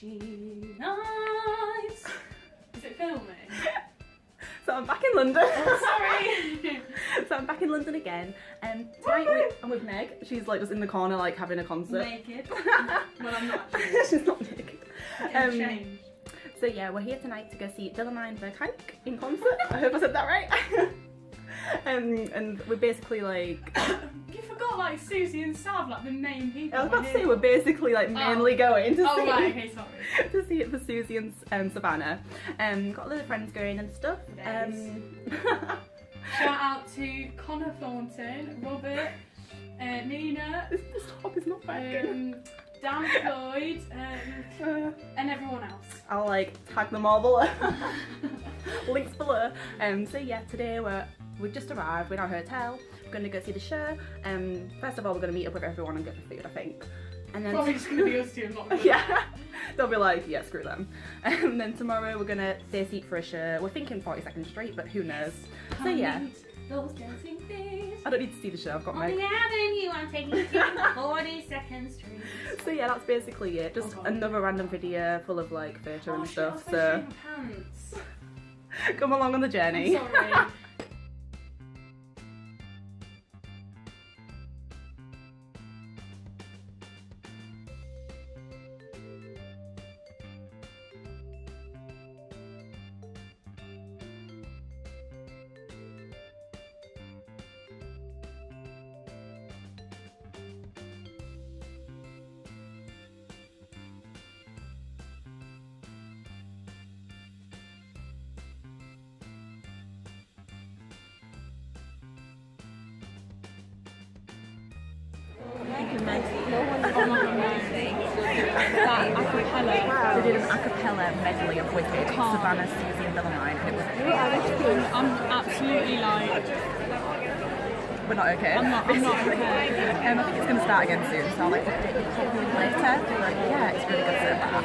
she nice. Is it filming? So I'm back in London. Oh, sorry. So I'm back in London again. Tonight I'm with Meg. She's like just in the corner like having a concert. Naked. Well, I'm not actually. She's not naked. Change. So yeah, we're here tonight to go see Willemijn Verkaik in concert. I hope I said that right. And we're basically like... You forgot like Susie and Sav, like the main people. I was about to say we're basically like mainly going to see, right, okay, sorry. to see it for Susie and Savannah. Got a lot of friends going and stuff. Shout out to Connor Thornton, Robert, Nina. This top is not very good. Dan Floyd, and everyone else. I'll like tag them all below. Links below. So yeah, today we've just arrived. We're in our hotel. We're going to go see the show. First of all, we're going to meet up with everyone and get the food, I think. And then probably just going to be us two and not yeah, they'll be like, yeah, screw them. And then tomorrow we're going to stay seat for a show. We're thinking 42nd Street, but who knows? So yeah. Those dancing things. I don't need to see the show. I've got Meg. On the avenue, I'm taking you to 42nd Street. So yeah, that's basically it. Just another random video full of like theatre and stuff. So pants. Come along on the journey. I'm sorry. They did an a cappella medley of Wicked, Savannah, Susie and Willemijn, and it was I'm absolutely like... We're not okay. I'm not okay. I think it's going to start again soon, so I'll like update you probably later. But yeah, it's really good so far.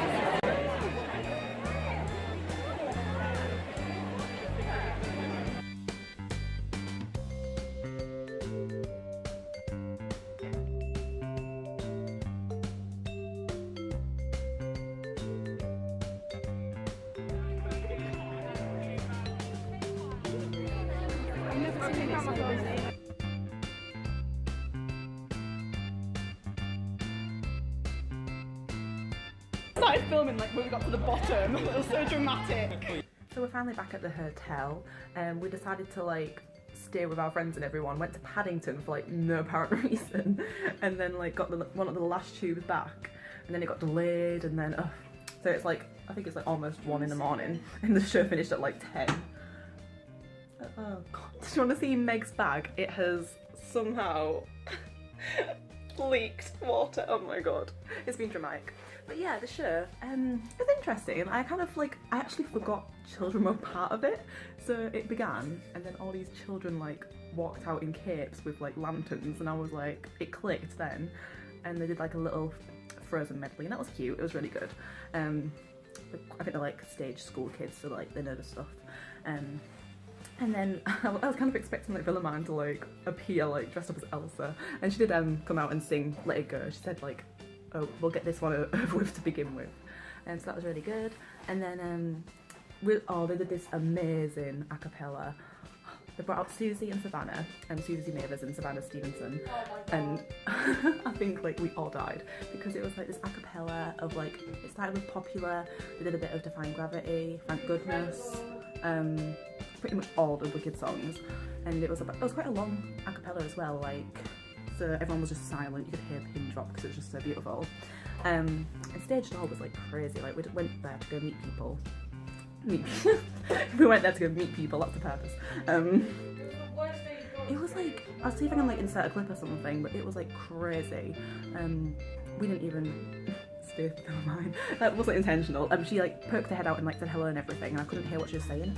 Started filming like when we got to the bottom. It was so dramatic. So we're finally back at the hotel, and we decided to like stay with our friends and everyone. Went to Paddington for like no apparent reason, and then like got one of the last tubes back, and then it got delayed, and then so it's like I think it's like almost 1 in the morning, and the show finished at like 10. Oh god! Did you want to see Meg's bag? It has somehow leaked water. Oh my god! It's been dramatic. But yeah, the show, it's interesting. I actually forgot children were part of it. So it began, and then all these children like walked out in capes with like lanterns, and I was like, it clicked then. And they did like a little Frozen medley, and that was cute. It was really good. I think they're like stage school kids, so like they know the stuff. And then I was kind of expecting like Willemijn to like appear like dressed up as Elsa, and she did come out and sing Let It Go. She said like, oh, we'll get this one over with to begin with, and so that was really good. And then they did this amazing a cappella. They brought out Susie and Savannah, and Susie Mavers and Savannah Stevenson, and I think like we all died because it was like this a cappella of like, it started with Popular, they did a bit of Defying Gravity, Thank Goodness, pretty much all the Wicked songs, and it was quite a long a cappella as well, like, so everyone was just silent. You could hear a pin drop because it was just so beautiful. And stage door was like crazy. Like we went there to go meet people. We went there to go meet people. That's the purpose. It was like, I'll see if I can like insert a clip or something, but it was like crazy. We didn't even stay with Willemijn. That wasn't intentional. She like poked her head out and like said hello and everything, and I couldn't hear what she was saying.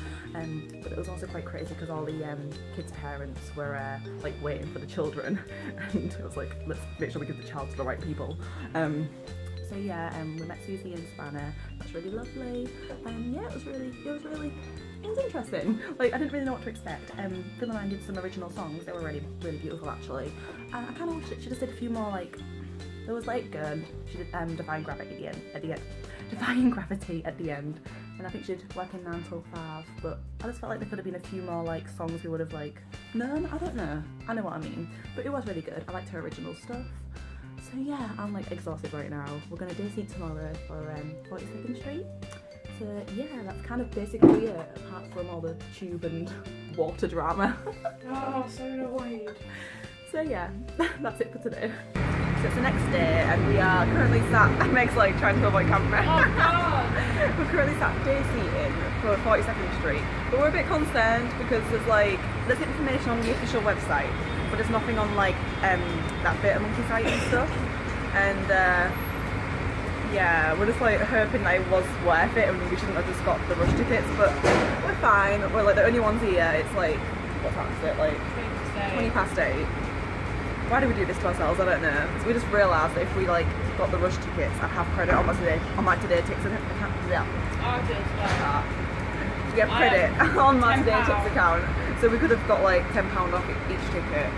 But it was also quite crazy because all the kids' parents were like waiting for the children, and it was like, let's make sure we give the child to the right people. So yeah, we met Susie and Savannah. That's really lovely. Yeah, it was interesting. Like I didn't really know what to expect. Willemijn did some original songs. They were really beautiful actually. I kind of wish that she just did a few more like. There was Let It Go. She did Defying Gravity at the end. Defying Gravity at the end, and I think she did working 9 till 5, but I just felt like there could have been a few more like songs we would have like known. I don't know, I know what I mean, but it was really good. I liked her original stuff. So yeah, I'm like exhausted right now. We're gonna day seat tomorrow for 42nd Street. So yeah, that's kind of basically it, apart from all the tube and water drama. Oh, so annoyed. So yeah, that's it for today. So it's the next day and we are currently sat, Meg's like trying to avoid camera. Oh god! We're currently sat day seating for 42nd Street, but we're a bit concerned because there's information on the official website, but there's nothing on like that Beta Monkey site and stuff. And yeah, we're just like hoping that it was worth it and we shouldn't have just got the rush tickets, but we're fine. We're like the only ones here. It's like, what time is it? Like 20 past 8. Why do we do this to ourselves? I don't know. Because we just realised that if we like got the rush tickets, I'd have credit on my today tickets account. Yeah. We have credit on my today tickets account, so we could have got like £10 off each ticket.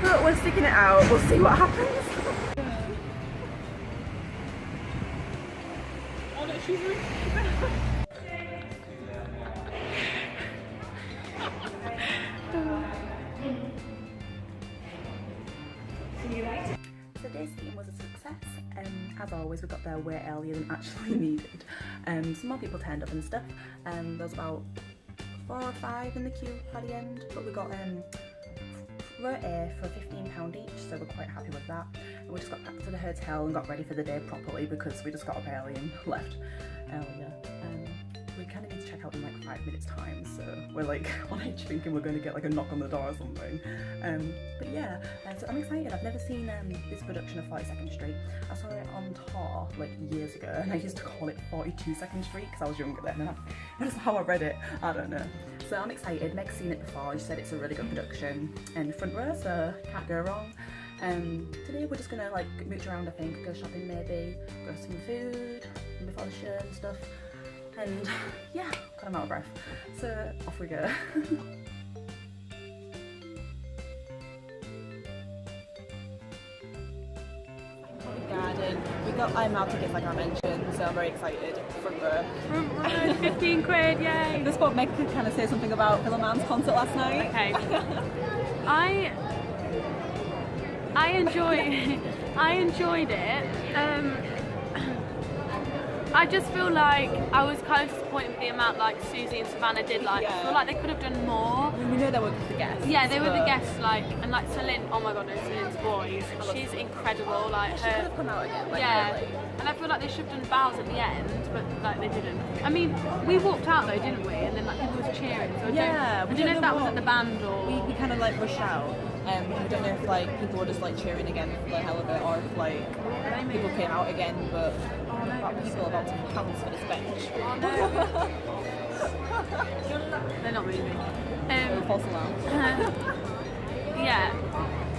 But we're sticking it out. We'll see what happens. Oh no, she's really So day seating was a success. As always, we got there way earlier than actually needed. Some more people turned up and stuff. There was about 4 or 5 in the queue by the end, but we got row A for £15 each, so we're quite happy with that. And we just got back to the hotel and got ready for the day properly because we just got up early and left earlier. We kind of need to check out in like 5 minutes time, so we're like on edge thinking we're going to get like a knock on the door or something. But yeah, so I'm excited. I've never seen this production of 42nd Street. I saw it on tour like years ago and I used to call it 42nd Street because I was younger then and that's how I read it. I don't know. So I'm excited. Meg's seen it before. She said it's a really good production and front row, so can't go wrong. Today we're just gonna like mooch around, I think, go shopping maybe, go some food before the show and stuff. And yeah, God, I'm out of breath. So off we go. Garden. We got IML tickets like I mentioned, so I'm very excited. Front row. front row, 15 quid, yay! This spot Meg could kind of say something about Willemijn's concert last night. Okay. I enjoyed it. I just feel like I was kind of disappointed with the amount like Susie and Savannah did. Like, I feel like they could have done more. I mean, we know they were the guests. Yeah, they were the guests. Like, and like Celine. Oh my god, no, Celine's voice. She's incredible. Like She could have come out again. Like, yeah. really. And I feel like they should have done bows at the end, but like they didn't. I mean, we walked out though, didn't we? And then like people was cheering. So I don't know if that was at the band or. We kind of like rushed out. We don't know if like people were just like cheering again for the hell of it, or if like people came out again. But people are about to pounce for this bench. They're not moving. False alarm. Yeah,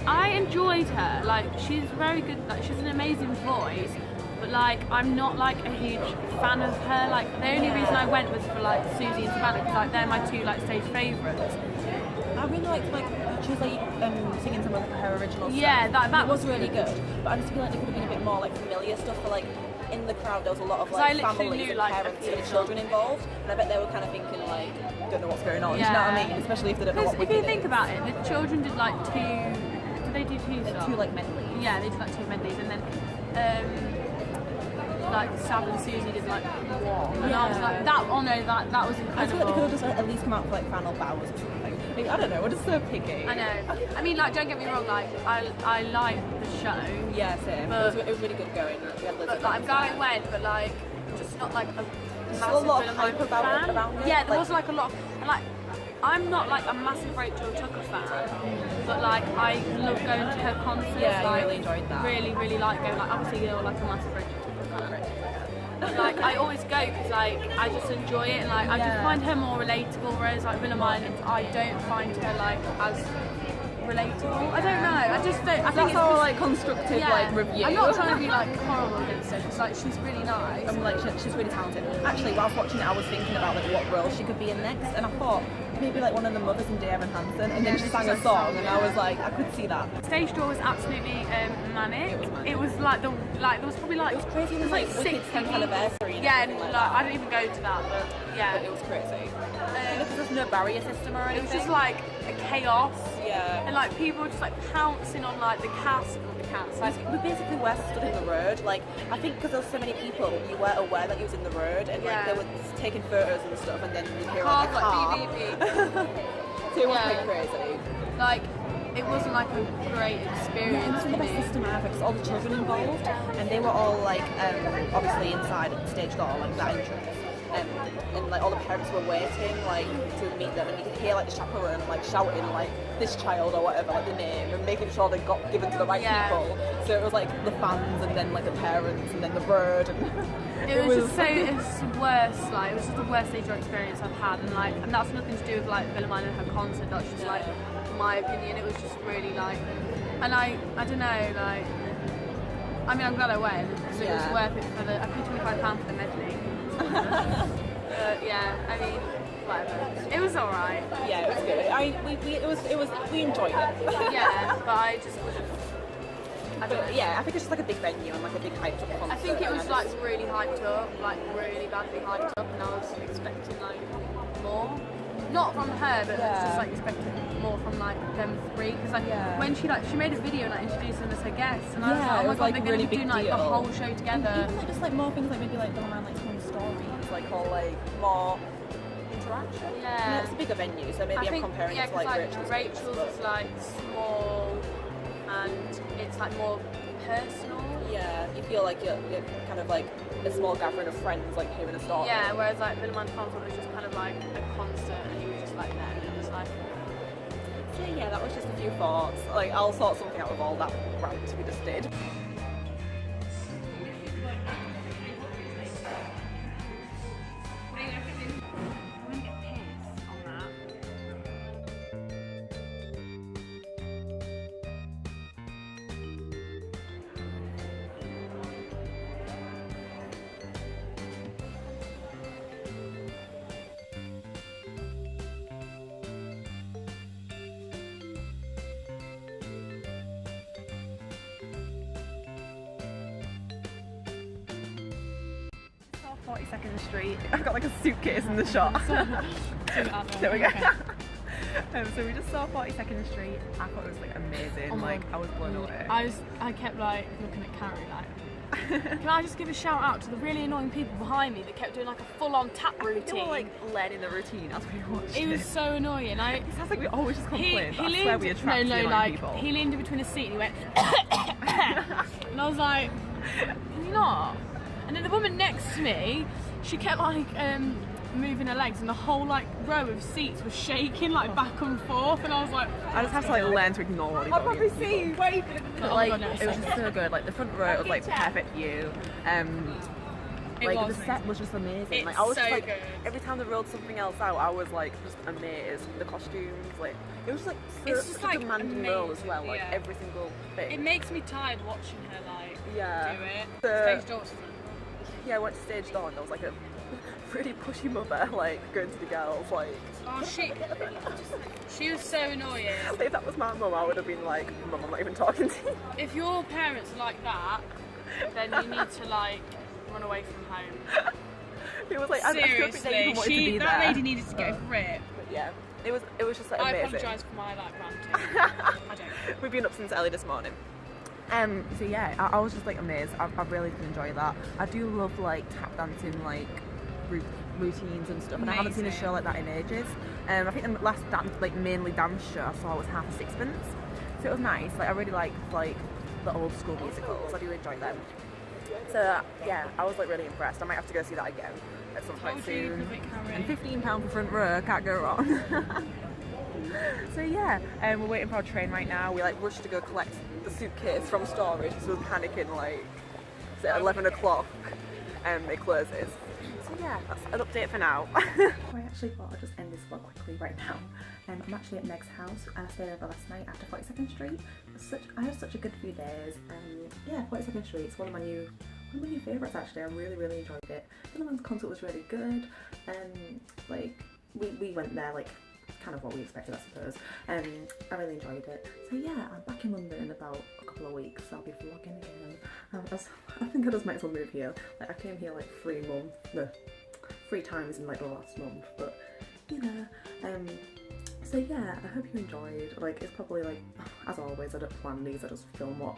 I enjoyed her. Like, she's very good. Like, she's an amazing voice. But like, I'm not like a huge fan of her. Like, the only reason I went was for like Susie and Savannah because like they're my 2 like stage favourites. I really liked like she was like singing some of her original stuff. Yeah, that was really good. But I just feel like there could have been a bit more like familiar stuff for like in the crowd. There was a lot of like families and like, parents and children involved, and I bet they were kind of thinking like, don't know what's going on. Yeah. Do you know what I mean? Especially if they don't know what Because if you think about it, the children did like 2. Did they do 2 songs? 2 like medleys. Yeah, they did like 2 medleys, and then like Sav and Susie did like 1. And I was like, that was incredible. I feel like they could have just at least come out for like final bows or something. I mean, I don't know, we're just so picky. I know. I mean, like, don't get me wrong, like, I like the show. Yeah, same. It was really good going. But like, I'm going when, but like, just not like a massive a lot of Willemijn hype around it. Yeah, there was like a lot of, and like, I'm not like a massive Rachel Tucker fan, but like, I love going to her concerts. Yeah, like, I really enjoyed that. Really, really like going. Like, obviously you're like a massive Rachel Tucker fan. But like, I always go because like I just enjoy it, and like I just find her more relatable. Whereas like Willemijn, I don't find her like as relatable. I don't know. I just don't. I think That's our like constructive like review. I'm not trying to be like horrible against her. It's like she's really nice. I'm like she's really talented. Actually, whilst watching it, I was thinking about like what role she could be in next, and I thought maybe like one of the mothers in Dear Evan Hansen, and then she sang a song, and I was like, I could see that. Stage door was absolutely manic. It was like there was probably like It was crazy. It was like Wicked's 10th anniversary. Yeah, and like I didn't even go to that, but yeah, But it was crazy. Because there's no barrier system or anything. it was just like a chaos. Yeah. And like people were just like pouncing on like the cast. Like, we basically were stood in the road. Like, I think because there were so many people, you weren't aware that you was in the road, and like they were taking photos and stuff, and then you hear like a car. Beep, beep, beep. So it was quite crazy. Like, it wasn't like a great experience. It was the best system ever because all the children involved, and they were all like obviously inside at the stage door, like that entrance. And like all the parents were waiting like to meet them, and you could hear like the chaperone like shouting like this child or whatever, like the name, and making sure they got given to the right people. So it was like the fans, and then like the parents, and then the road, and it was just so it's worst. Like it was just the worst stage door experience I've had, and that's nothing to do with like Willemijn and her concert. That's just like my opinion. It was just really like, and I don't know, like. I mean, I'm glad I went. So it was worth it for I paid £25 for the medley. Yeah, I mean, whatever. It was alright. Yeah, it was good. We enjoyed it. Yeah, but I just wouldn't. I think it's just like a big venue and like a big hyped up concert. I think it was like really hyped up, like really badly hyped up, and I was expecting like more. Not from her, but just like expecting more from like them three, because like when she made a video like introducing them as her guests, and I was like, oh my god, they're going to be doing like the whole show together. And even like just like more things like maybe like Willemijn like telling stories, like or like more interaction. Yeah, I mean, it's a bigger venue, so maybe I'm comparing it to like Rachel's is like small, and it's like more personal. Yeah, you feel like you're kind of like a small gathering of friends like hearing a story. Yeah, whereas like Willemijn's concert was just kind of like a concert, and you were just like there, and it was like. So yeah, that was just a few thoughts. Like I'll sort something out of all that rant we just did. South 42nd Street. I've got like a suitcase in the shop. There we go. So we just saw 42nd Street. I thought it was like amazing. I was blown away. I kept like looking at Carrie like. Can I just give a shout out to the really annoying people behind me that kept doing like a full-on tap routine? They were like learning the routine as we watched it. It was so annoying. It sounds like we always just complain. But I swear we attract people. He leaned in between a seat and he went and I was like, can you not? And then the woman next to me, she kept like moving her legs, and the whole like row of seats was shaking like back and forth, and I was like, I just have to like learn to ignore what he's I'll probably see you waving. But like, it was just so good. Like the front row was like perfect view. Like the set was just amazing. Like I was just like every time they rolled something else out, I was like just amazed. The costumes, like it was just like such a demanding role as well. Like every single thing. It makes me tired watching her like do it. Stage doors. Yeah, I went to stage door and there was like a pretty pushy mother like going to the girls like. Oh she was so annoying. Like, if that was my mum, I would have been like, Mum, I'm not even talking to you. If your parents are like that, then you need to like run away from home. It was like seriously, that lady needed to get a grip. But yeah, it was just like amazing. I apologise for my like ranting. I don't. We've been up since early this morning. So yeah, I was just like amazed. I really did enjoy that. I do love like tap dancing like routines and stuff, and I haven't seen a show like that in ages. I think the last mainly dance show I saw was Half a Sixpence, so it was nice. Like I really liked like the old school musicals. I do enjoy them. So yeah, I was like really impressed. I might have to go see that again at some point soon. And £15 for front row, can't go wrong. So yeah, we're waiting for our train right now. We like rushed to go collect the suitcase from storage because we were panicking like at 11 o'clock it closes. So yeah, that's an update for now. I actually thought I'd just end this vlog quickly right now. I'm actually at Meg's house and I stayed over last night after 42nd Street. I had such a good few days. Yeah, 42nd Street, it's one of my new favourites actually. I really enjoyed it. Willemijn's concert was really good. Like we went there like kind of what we expected, I suppose. I really enjoyed it. So yeah, I'm back in London in about a couple of weeks. I'll be vlogging again. I think I just might as well move here. Like, I came here like 3 times in like the last month, but you know. So yeah, I hope you enjoyed. Like, it's probably like, as always, I don't plan these, I just film what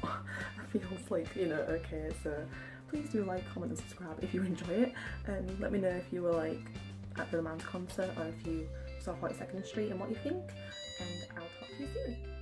feels like, you know, okay. So please do like, comment and subscribe if you enjoy it, and let me know if you were like at the Man's concert or if you saw 42nd Street and what you think, and I'll talk to you soon.